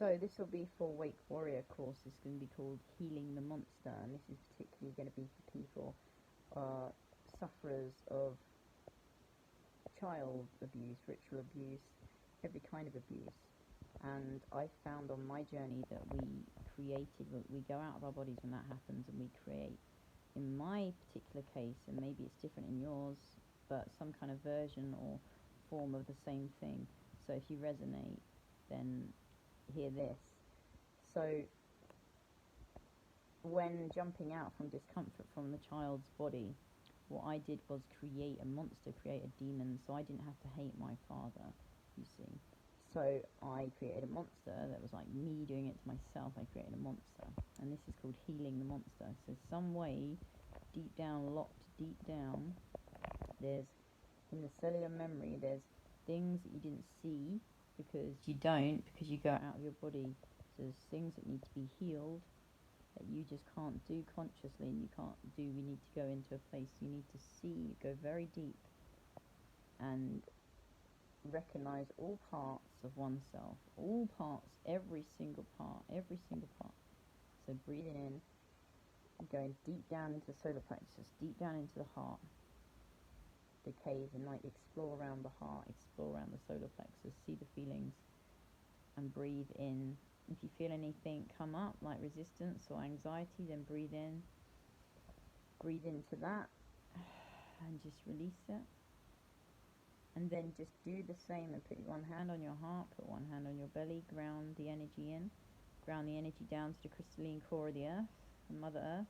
So this will be for Wake Warrior course. It's going to be called Healing the Monster, and this is particularly going to be for people sufferers of child abuse, ritual abuse, every kind of abuse. And I found on my journey that we go out of our bodies when that happens, and we create, in my particular case, and maybe it's different in yours, but some kind of version or form of the same thing. So if you resonate, then hear this. So when jumping out from discomfort from the child's body, what I did was create a monster, create a demon, so I didn't have to hate my father, you see. So I created a monster that was like me doing it to myself. I created a monster, and this is called Healing the Monster. So some way, deep down, locked deep down, there's, in the cellular memory, there's things that you didn't see because you go out of your body. So there's things that need to be healed that you just can't do consciously, and you can't do, we need to go into a place, you need to see, go very deep and recognize all parts of oneself, all parts, every single part. So breathing in, going deep down into the solar plexus, deep down into the heart, the cave, and like explore around the heart, explore around the solar plexus, see the feelings, and breathe in. If you feel anything come up like resistance or anxiety, then breathe in, breathe into that, and just release it. And then just do the same and put one hand on your heart, put one hand on your belly, ground the energy in, ground the energy down to the crystalline core of the earth, the Mother Earth,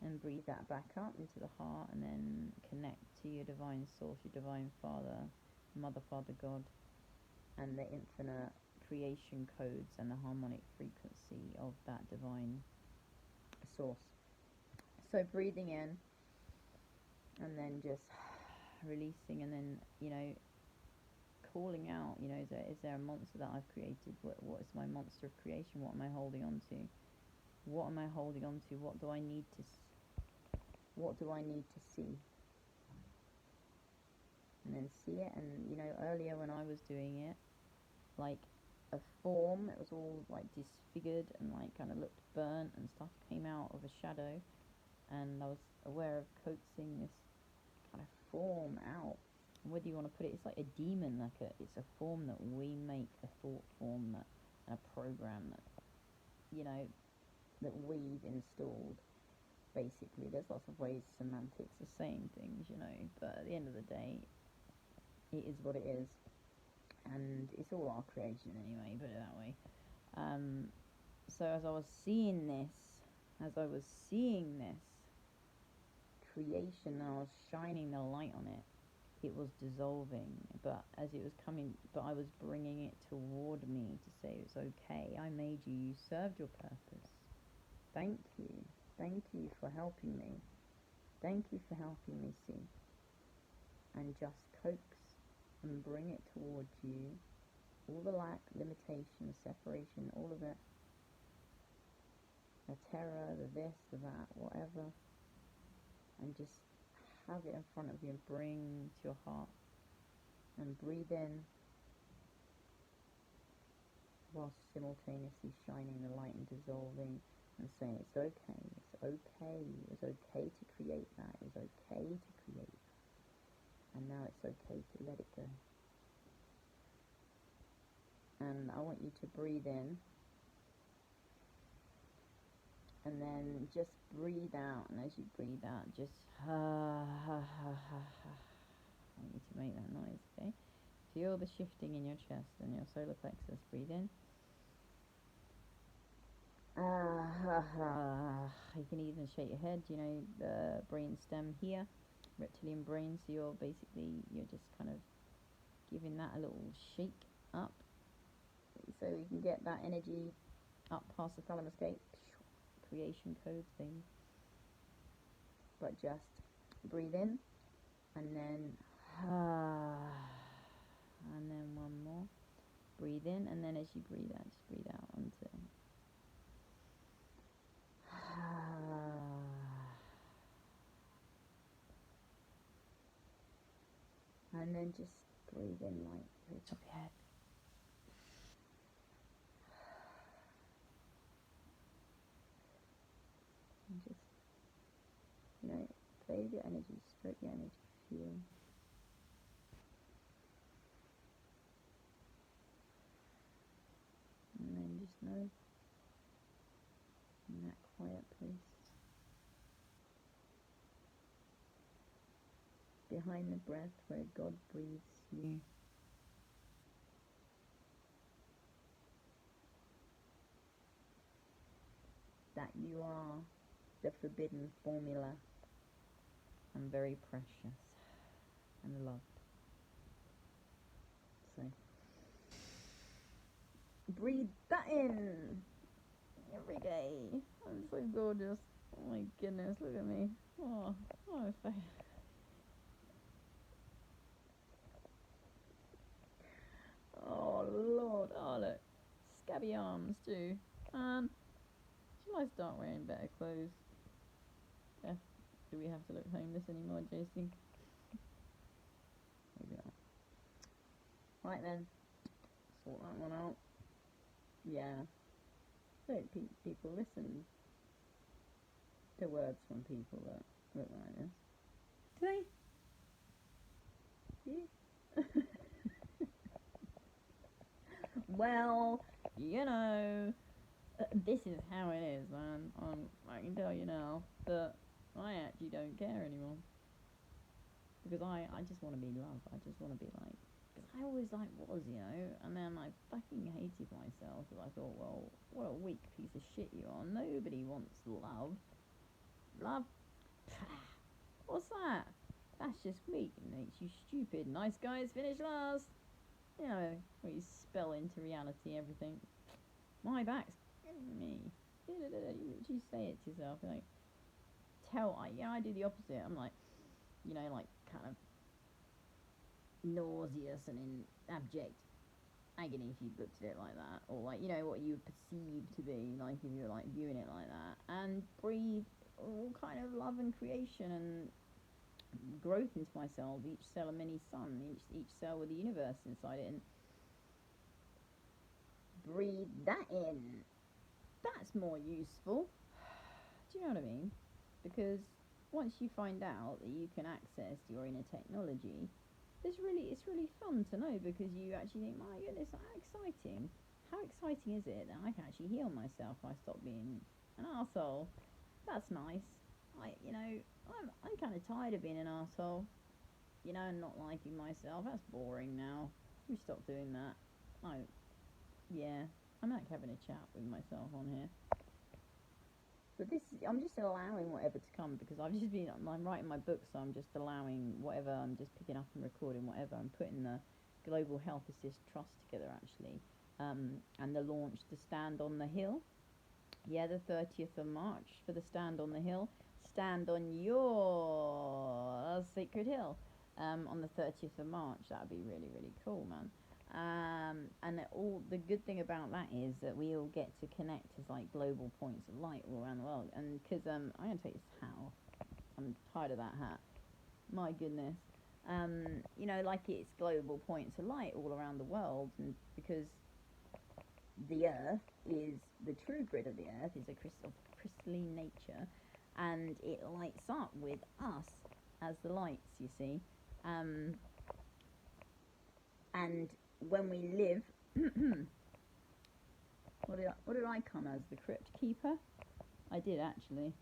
and breathe that back up into the heart, and then connect to your divine source, your divine Father, Mother, Father, God, and the infinite creation codes and the harmonic frequency of that divine source. So breathing in, and then just releasing, and then, calling out, is there a monster that I've created? What is my monster of creation? What am I holding on to? What am I holding on to? What do I need to see? And then see it. And earlier when I was doing it, like a form, it was all like disfigured and like kind of looked burnt, and stuff came out of a shadow, and I was aware of coaxing this kind of form out. And whether you want to put it, it's like a demon, it's a form that we make, a thought form, and a program that we've installed. Basically, there's lots of ways, semantics are saying things, but at the end of the day, it is what it is, and it's all our creation anyway, put it that way. So as I was seeing this creation, and I was shining the light on it, it was dissolving, but as it was coming, but I was bringing it toward me to say it's okay, I made you, you served your purpose, thank you for helping me, thank you for helping me see, and just coax and bring it towards you, all the lack, limitation, separation, all of it, the terror, the this, the that, whatever, and just have it in front of you and bring to your heart, and breathe in while simultaneously shining the light and dissolving, and saying it's okay, it's okay to create that, it's okay to create that, and now it's okay to let it go. And I want you to breathe in, and then just breathe out, and as you breathe out, just I want you to make that noise, okay? Feel the shifting in your chest and your solar plexus. Breathe in. You can even shake your head, the brain stem here, reptilian brain, so you're just kind of giving that a little shake up, so you can get that energy up past the thalamus gate, creation code thing. But just breathe in, and then one more. Breathe in, and then as you breathe out, just breathe out onto and then just breathe in light through the top of your head. wave your energy, stroke your energy, feel. And then just know, in that quiet place, behind the breath where God breathes you, that you are the forbidden formula and very precious and loved. So breathe that in every day. I'm so gorgeous. Oh my goodness, look at me. Oh my face. Oh Lord, oh look, scabby arms too. Shall I start wearing better clothes? Yeah. Do we have to look homeless anymore, JC? Maybe not. Right then, sort that one out. Yeah. So people listen to words from people that look like this. Do they? Yeah. Well, you know, this is how it is, man. I can tell you now that I actually don't care anymore. Because I just want to be loved. I just want to be like, because I always like was, you know, and then I fucking hated myself because I thought, well, what a weak piece of shit you are. Nobody wants love. Love? What's that? That's just weak. It makes you stupid. Nice guys finish last. You know, where you spell into reality everything. My back's killing me. You say it to yourself, like, I do the opposite. I'm like, you know, like, kind of nauseous and in abject agony if you looked at it like that, or like, you know, what you perceive to be, like if you're like viewing it like that, and breathe all kind of love and creation and growth into myself, each cell a mini sun, each cell with the universe inside it, and breathe that in. That's more useful. Do you know what I mean? Because once you find out that you can access your inner technology, it's really fun to know, because you actually think, my goodness, how exciting. How exciting is it that I can actually heal myself if I stop being an arsehole? That's nice. I'm kind of tired of being an arsehole, you know, and not liking myself. That's boring now. We stop doing that. I'm like having a chat with myself on here. But I'm just allowing whatever to come, because I'm writing my book, so I'm just allowing whatever, I'm just picking up and recording whatever. I'm putting the Global Health Assist Trust together, actually, and the launch, the Stand on the Hill. Yeah, the 30th of March for the Stand on the Hill. Stand on your sacred hill on the 30th of March. That would be really, really cool, man. And all the good thing about that is that we all get to connect as like global points of light all around the world. And because I'm going to take this hat off. I'm tired of that hat. My goodness. You know, like it's global points of light all around the world, and because the earth is the true grid of the earth, is a crystalline nature, and it lights up with us as the lights, you see. And when we live, what did I come as? The crypt keeper? I did, actually.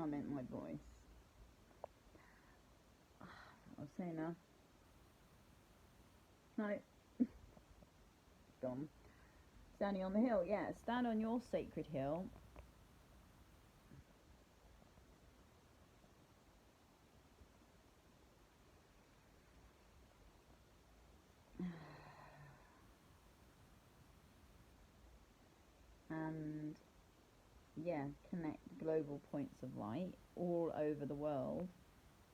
I meant my voice. I was saying now. No. Gone. Standing on the hill, yeah. Stand on your sacred hill. And yeah, connect global points of light all over the world,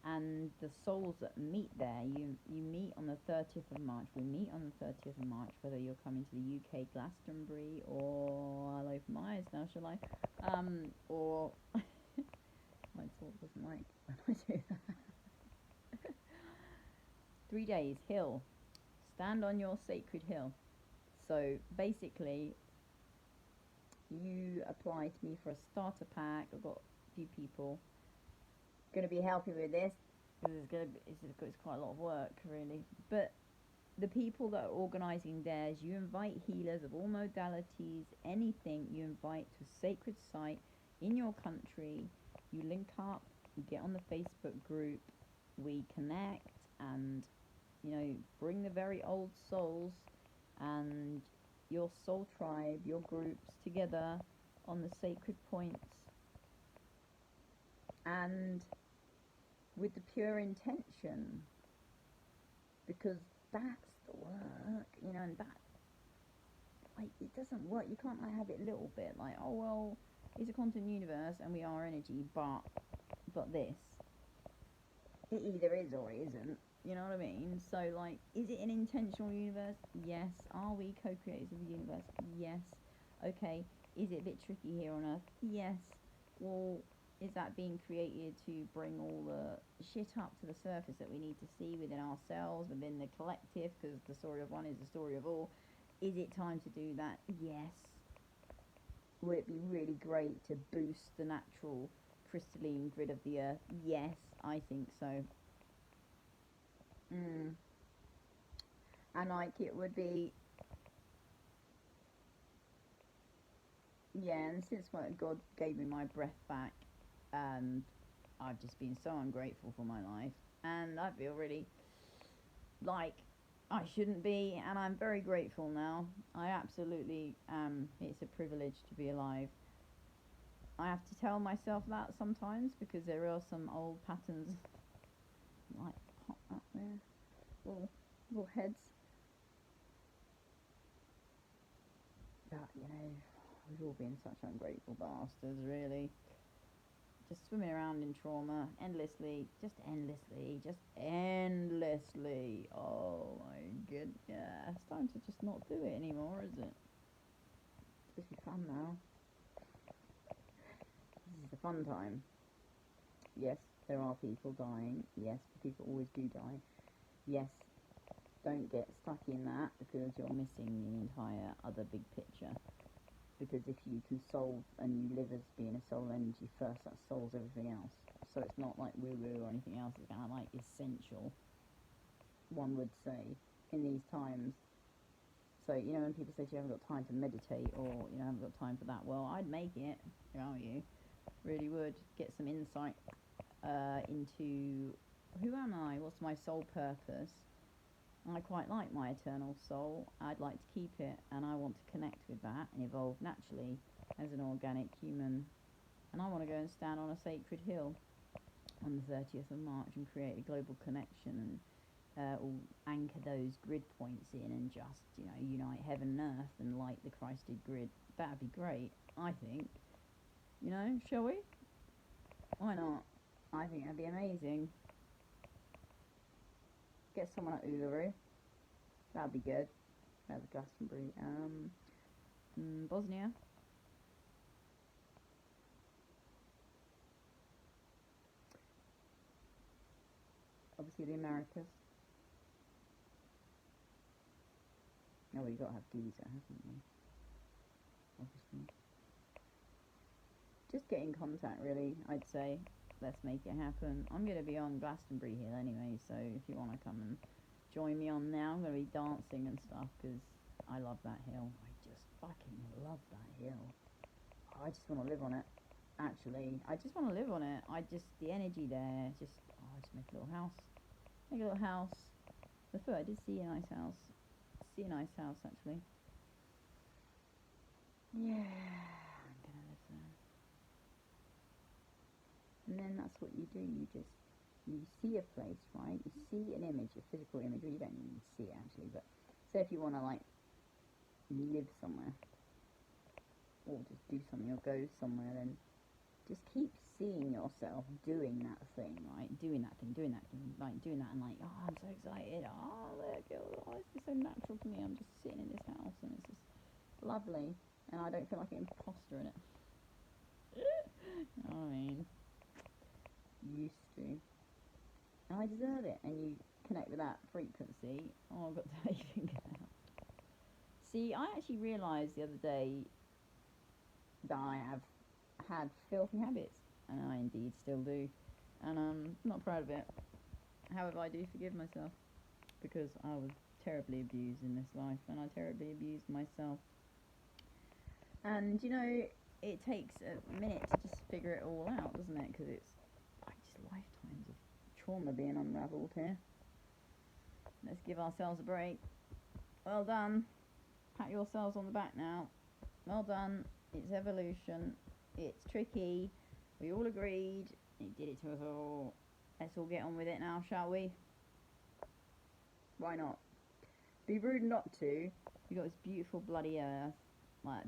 and the souls that meet there, you meet on the 30th of March. We meet on the 30th of March, whether you're coming to the UK Glastonbury or I'll open my eyes now, shall I? Or my soul doesn't like when I do that. 3 days, hill. Stand on your sacred hill. So basically, you apply to me for a starter pack. I've got a few people going to be helping with this. It's quite a lot of work, really. But the people that are organising theirs, you invite healers of all modalities, anything. You invite to a sacred site in your country. You link up. You get on the Facebook group. We connect and, bring the very old souls and your soul tribe, your groups together on the sacred points, and with the pure intention, because that's the work, and that, it doesn't work. You can't have it a little bit oh well, it's a quantum universe and we are energy, but this, it either is or it isn't. You know what I mean? So, is it an intentional universe? Yes. Are we co-creators of the universe? Yes. Okay. Is it a bit tricky here on Earth? Yes. Well, is that being created to bring all the shit up to the surface that we need to see within ourselves, within the collective? Because the story of one is the story of all. Is it time to do that? Yes. Would it be really great to boost the natural crystalline grid of the Earth? Yes, I think so. And it would be, and since God gave me my breath back, and I've just been so ungrateful for my life, and I feel really like I shouldn't be, and I'm very grateful now. I absolutely am. It's a privilege to be alive. I have to tell myself that sometimes, because there are some old patterns pop up there, little heads. That, we've all been such ungrateful bastards, really. Just swimming around in trauma endlessly. Oh my goodness. It's time to just not do it anymore, is it? It's supposed to be fun now. This is the fun time. Yes, there are people dying. Yes, people always do die. Yes, don't get stuck in that, because you're missing the entire other big picture. Because if you can solve, and you live as being a soul energy first, that solves everything else. So it's not like woo-woo or anything else. It's kind of essential, one would say, in these times. So, when people say to you, I haven't got time to meditate, or, I haven't got time for that, well, I'd make it, if I were you. Really would. Get some insight into who am I? What's my soul purpose? I quite like my eternal soul. I'd like to keep it, and I want to connect with that and evolve naturally as an organic human. And I want to go and stand on a sacred hill on the 30th of March and create a global connection, and anchor those grid points in, and just, unite heaven and earth and light the Christed grid. That'd be great, I think. Shall we? Why not? I think that'd be amazing. Get someone at Uluru. That'd be good. That's Glastonbury. Bosnia. Obviously the Americas. Oh, you got to have Giza, haven't you? Obviously. Just get in contact, really, I'd say. Let's make it happen. I'm going to be on Glastonbury Hill anyway, so if you want to come and join me on there, I'm going to be dancing and stuff, because I love that hill. I just fucking love that hill. I just want to live on it. Actually, I just want to live on it. The energy there, just make a little house. Make a little house. I thought I did see a nice house. Actually. Yeah, I'm going to live there. And then that's what you do. You see a place, right? You see an image, a physical image. Well, you don't even see it, actually, but say if you want to, live somewhere, or just do something, or go somewhere, then just keep seeing yourself doing that thing, right? Doing that, and oh, I'm so excited, oh, look, this is so natural to me, I'm just sitting in this house, and it's just lovely, and I don't feel like an imposter in it. You know what I mean? Used to. And I deserve it, and you connect with that frequency. Oh, I've got to take your finger out. See, I actually realised the other day that I have had filthy habits, and I indeed still do, and I'm not proud of it. However, I do forgive myself, because I was terribly abused in this life, and I terribly abused myself. And, you know, it takes a minute to just figure it all out, doesn't it? Because it's like just lifetimes of trauma being unravelled here. Let's give ourselves a break. Well done. Pat yourselves on the back now. Well done. It's evolution. It's tricky. We all agreed. He did it to us all. Let's all get on with it now, shall we? Why not? Be rude not to. We got this beautiful bloody earth, like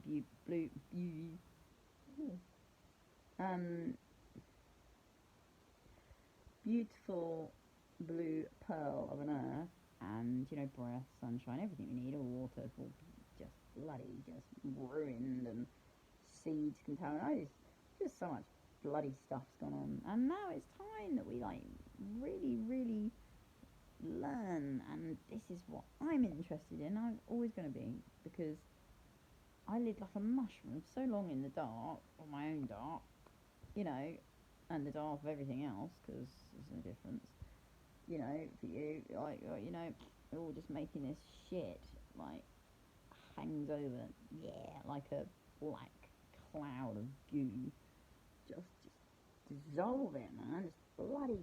beautiful blue pearl of an earth, and you know, breath, sunshine, everything we need. All water, it's all just bloody, just ruined, and seeds contaminated. Just so much bloody stuff's gone on, and now it's time that we like really, really learn, and this is what I'm interested in. I'm always going to be, because I lived like a mushroom so long in the dark, or my own dark, you know, and the dark of everything else, because there's no difference, you know, for you, like, you know, we're all just making this shit, like, hangs over, yeah, like a black cloud of goo, just dissolve it, man, just bloody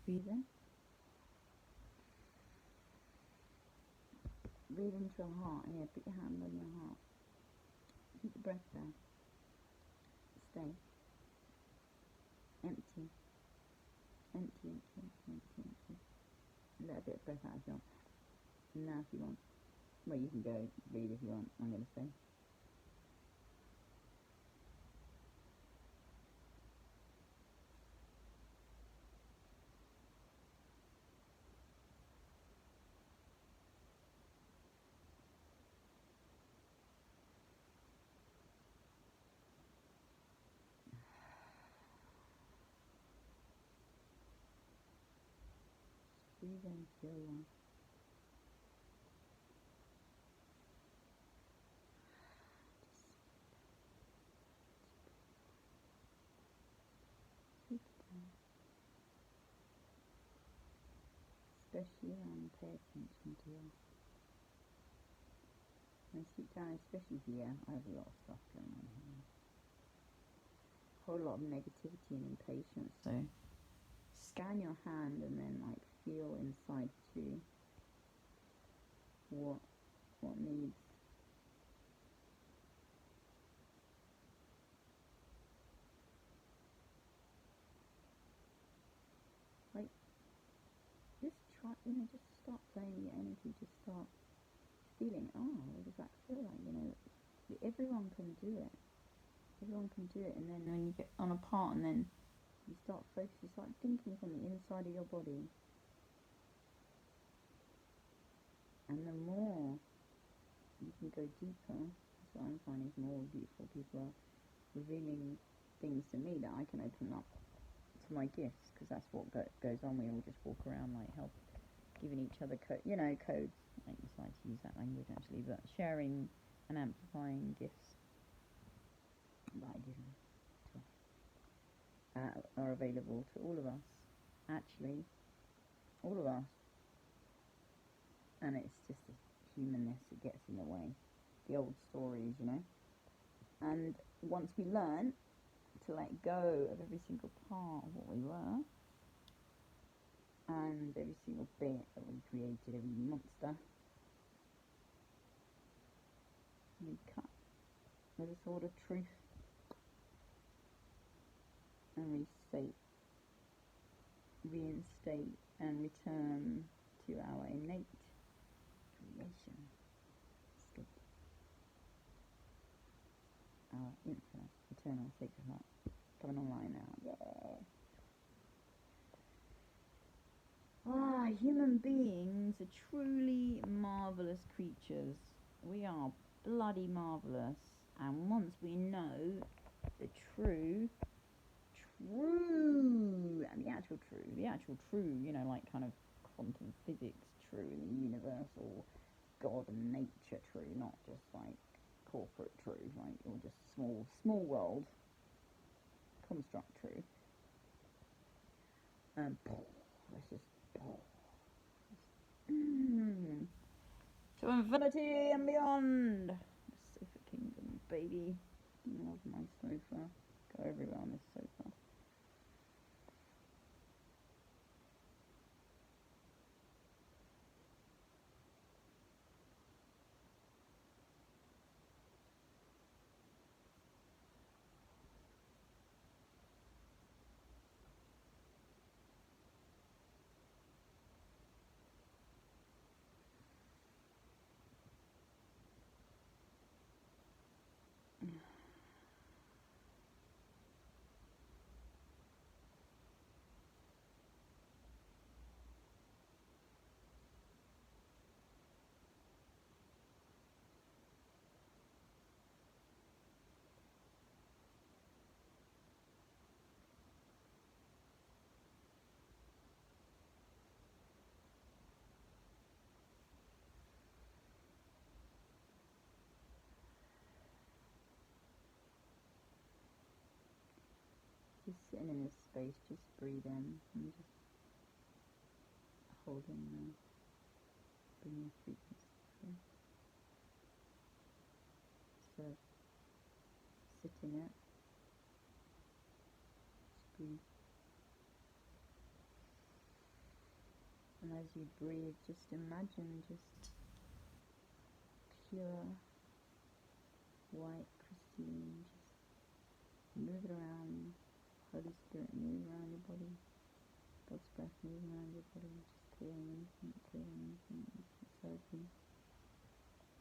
breathe in. Breathe into your heart. Here, put your hand on your heart. Keep the breath there. Stay. Empty. Empty, empty, empty, empty, empty. Let a bit of breath out if you want. Now if you want. Well, you can go breathe if you want. I'm going to stay. Breathe in, feel one. Keep it down. Especially pay attention to your. When I sit down, especially here, I have a lot of stuff going on here. A whole lot of negativity and impatience. So scan your hand and then like feel inside too what needs. Like just try, you know, just start playing your energy, just start feeling, oh, what does that feel like, you know, everyone can do it, and then when you get on a part and then you start focusing, start thinking from the inside of your body, and the more you can go deeper, that's what I'm finding, more beautiful people are revealing things to me that I can open up to my gifts, because that's what goes on. We all just walk around like help, giving each other codes. I decide to use that language actually, but sharing and amplifying gifts that I give are available to all of us, actually, all of us, and it's just the humanness that gets in the way, the old stories, you know, and once we learn to let go of every single part of what we were, and every single bit that we created, every monster we cut with a sword of truth, and reinstate and return to our innate creation. It's good. Our infinite, eternal, sacred heart. Coming online now. Yeah. Human beings are truly marvellous creatures. We are bloody marvellous. And once we know the true, and the actual true, you know, like kind of quantum physics true in the universe, or God and nature true, not just like corporate true, like, or just small world construct true. Let's just to infinity and beyond. The sofa kingdom, baby. Love my sofa. Go everywhere on this sofa. Just sitting in this space, just breathe in and just hold in there. Bring your frequency through. Instead of sitting it, just breathe. And as you breathe, just imagine just pure, white, crystalline, just move it around. Holy Spirit, move around your body. God's breath, move around your body. Just clearing therapy.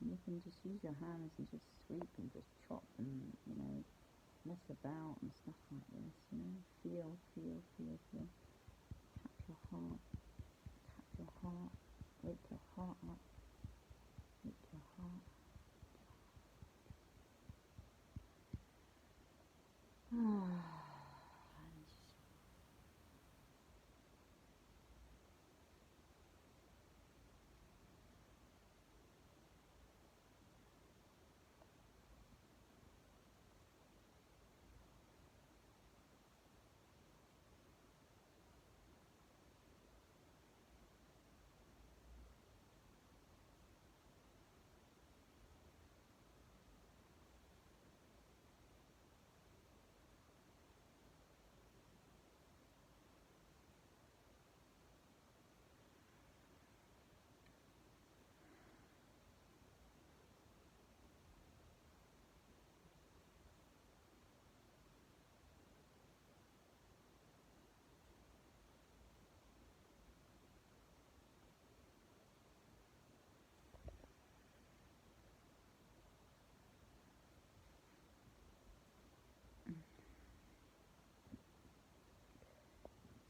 And you can just use your hands and just sweep and just chop and, you know, mess about and stuff like this, you know. Feel. Tap your heart. Wake your heart up. Wake your heart.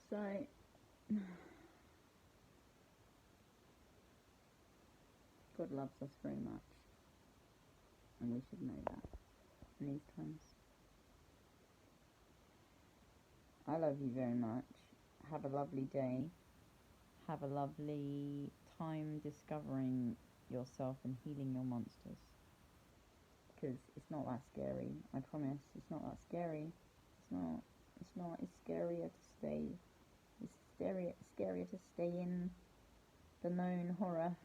So, God loves us very much, and we should know that in these times. I love you very much. Have a lovely day. Have a lovely time discovering yourself and healing your monsters. Because it's not that scary, I promise. It's not that scary. It's not. It's scarier to stay. It's scarier to stay in the known horror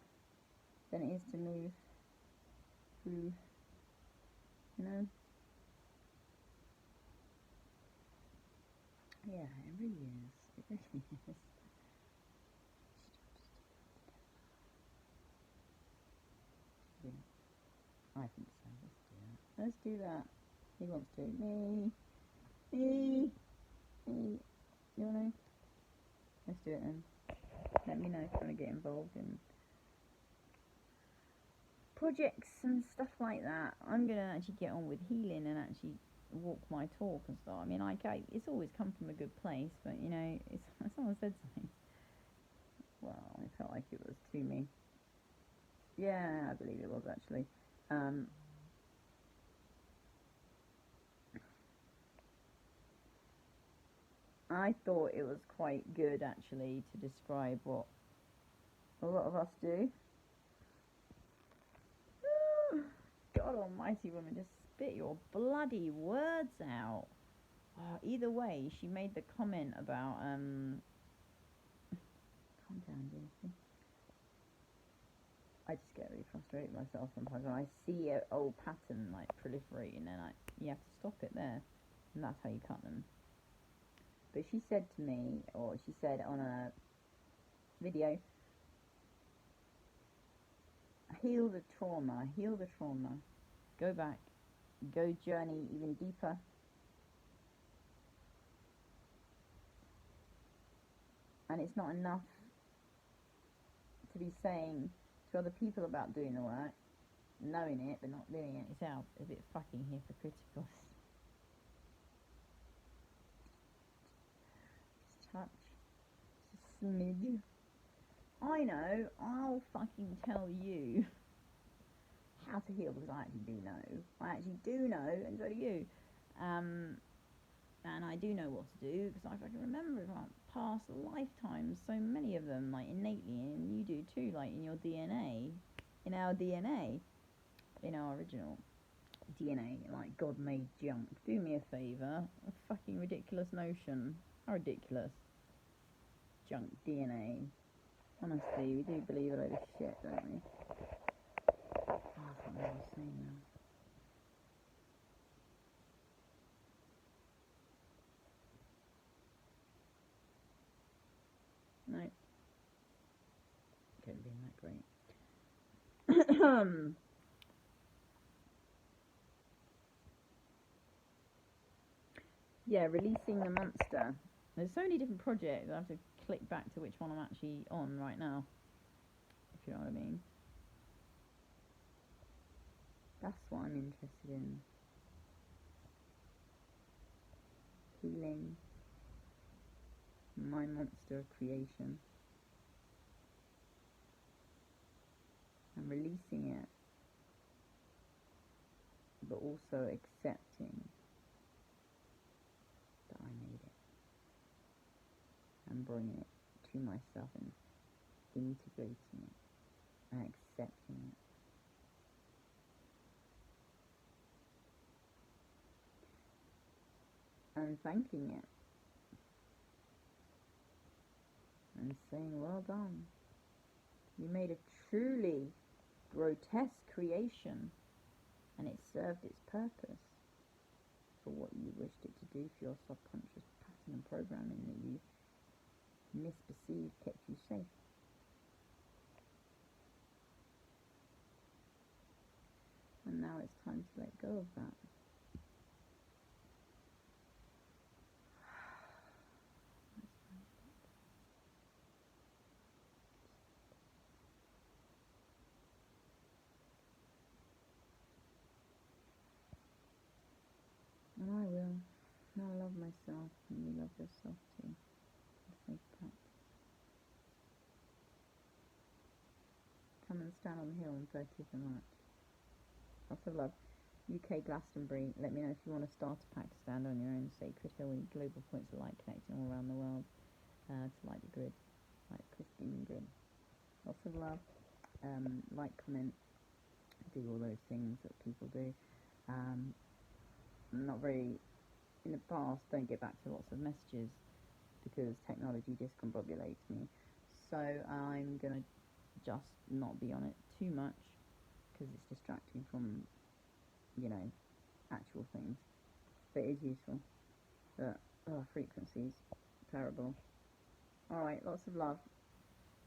than it is to move through, you know? Yeah, it really is. It really is. I think so. Let's do that. Who wants to? Me. You wanna? Let's do it then. Let me know if you want to get involved in projects and stuff like that. I'm gonna actually get on with healing and actually walk my talk and stuff. I mean, it's always come from a good place, but you know, it's someone said something. Well, I felt like it was to me. Yeah, I believe it was actually. I thought it was quite good actually to describe what a lot of us do. God almighty, woman, just spit your bloody words out. Either way, she made the comment about calm down, Lucy. I just get really frustrated with myself sometimes when I see an old pattern like proliferating, and you have to stop it there, and that's how you cut them. But she said to me, or she said on a video, heal the trauma, go back, go journey even deeper. And it's not enough to be saying to other people about doing the work, knowing it but not doing it yourself. Is it fucking hypocritical? Just touch, just a smidge. I know, I'll fucking tell you how to heal, because I actually do know, and so do you. And I do know what to do, because I fucking remember from past lifetimes, so many of them, like innately, and you do too, like in your DNA, in our DNA, in our original DNA, like God made junk. Do me a favour, a fucking ridiculous notion. How ridiculous. Junk DNA. Honestly, we do believe a load of shit, don't we? Oh, I can't remember what I was saying now. No. Couldn't be that great. Yeah, releasing the monster. There's so many different projects. I have to click back to which one I'm actually on right now, if you know what I mean. That's what I'm interested in. Healing my monster of creation and releasing it, but also accepting that I made it and bringing it to myself and integrating it and accepting it. And thanking it and saying, well done, you made a truly grotesque creation, and it served its purpose for what you wished it to do, for your subconscious pattern and programming that you misperceived kept you safe. And now it's time to let go of that. And I will. And I love myself, and you love yourself too. A safe touch. Come and stand on the hill on 30th of March. Lots of love. UK Glastonbury. Let me know if you want to start a pack to stand on your own sacred hill with global points of light connecting all around the world to light the grid, like pristine grid. Lots of love. Like, comment, do all those things that people do. I'm not very, in the past, don't get back to lots of messages because technology discombobulates me. So I'm going to just not be on it too much because it's distracting from, you know, actual things. But it is useful. But, frequencies, terrible. Alright, lots of love.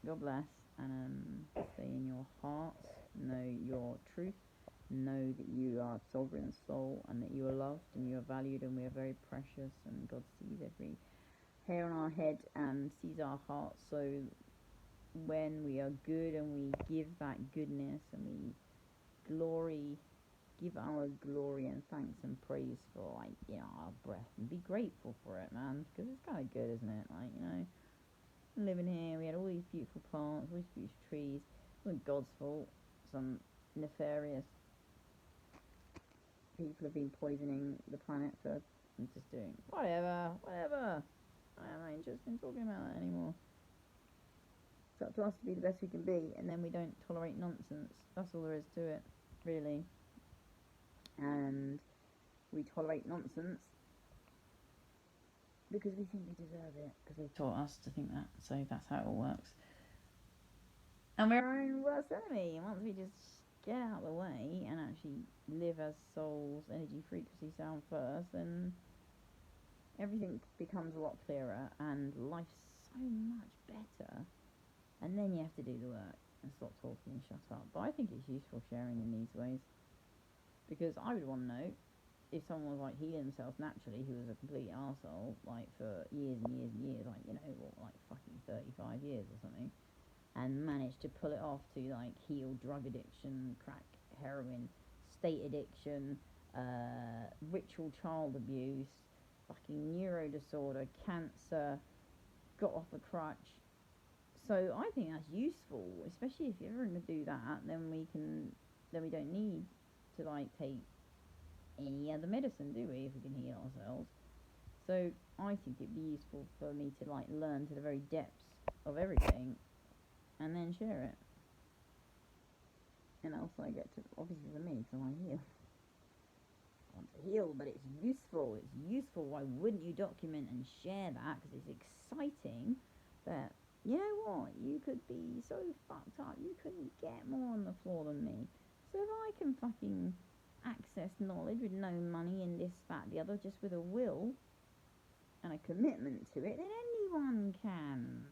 God bless. And stay in your heart. Know your truth. Know that you are sovereign soul and that you are loved and you are valued and we are very precious, and God sees every hair on our head and sees our hearts. So when we are good and we give that goodness and we glory, give our glory and thanks and praise for, like, you know, our breath, and be grateful for it, man, because it's kind of good, isn't it? Like, you know, living here, we had all these beautiful plants, all these beautiful trees. It wasn't God's fault. Some nefarious people have been poisoning the planet for just doing whatever. I'm not interested in talking about that anymore. It's up to us to be the best we can be, and then we don't tolerate nonsense. That's all there is to it, really. And we tolerate nonsense because we think we deserve it, because they taught us to think that, so that's how it all works. And we're our own worst enemy. Once we just get out of the way and actually live as souls, energy, frequency, sound first, then everything becomes a lot clearer and life's so much better. And then you have to do the work and stop talking and shut up. But I think it's useful sharing in these ways, because I would want to know if someone was like healing themselves naturally, who was a complete arsehole, like for years and years and years, like, you know, what, like fucking 35 years or something, and managed to pull it off to like heal drug addiction, crack, heroin, state addiction, ritual child abuse, fucking neuro disorder, cancer, got off a crutch. So I think that's useful, especially if you're ever going to do that, then we don't need to like take any other medicine, do we, if we can heal ourselves? So I think it'd be useful for me to like learn to the very depths of everything and then share it. And also I get to, obviously for me, because I want to heal. I want to heal, but it's useful. It's useful. Why wouldn't you document and share that? Because it's exciting that, you know what, you could be so fucked up, you couldn't get more on the floor than me. So if I can fucking access knowledge with no money and this, that, the other, just with a will and a commitment to it, then anyone can.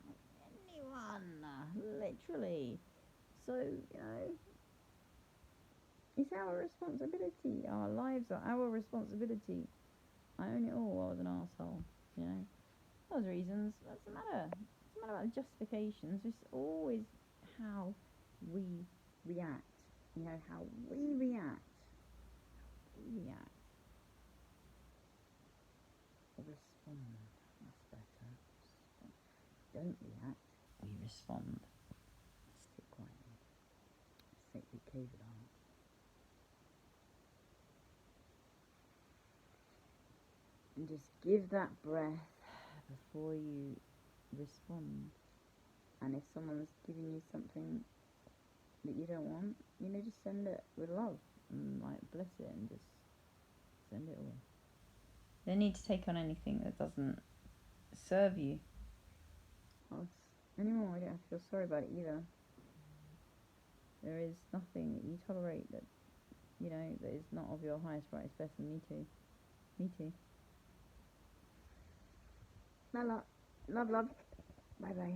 Anyone, literally. So, you know, it's our responsibility. Our lives are our responsibility. I own it all. I was an arsehole, you know. Those reasons, doesn't matter. It doesn't matter about justifications. It's always how we react. You know, how we react. React. Respond. That's better. Don't react. We respond. Sit quietly. Sacred cave it on. And just give that breath before you respond. And if someone's giving you something that you don't want, you know, just send it with love and like bless it and just send it away. You don't need to take on anything that doesn't serve you anymore. I don't have to feel sorry about it either. There is nothing that you tolerate that, you know, that is not of your highest, brightest, best. And me too. Me too. Love. Bye bye.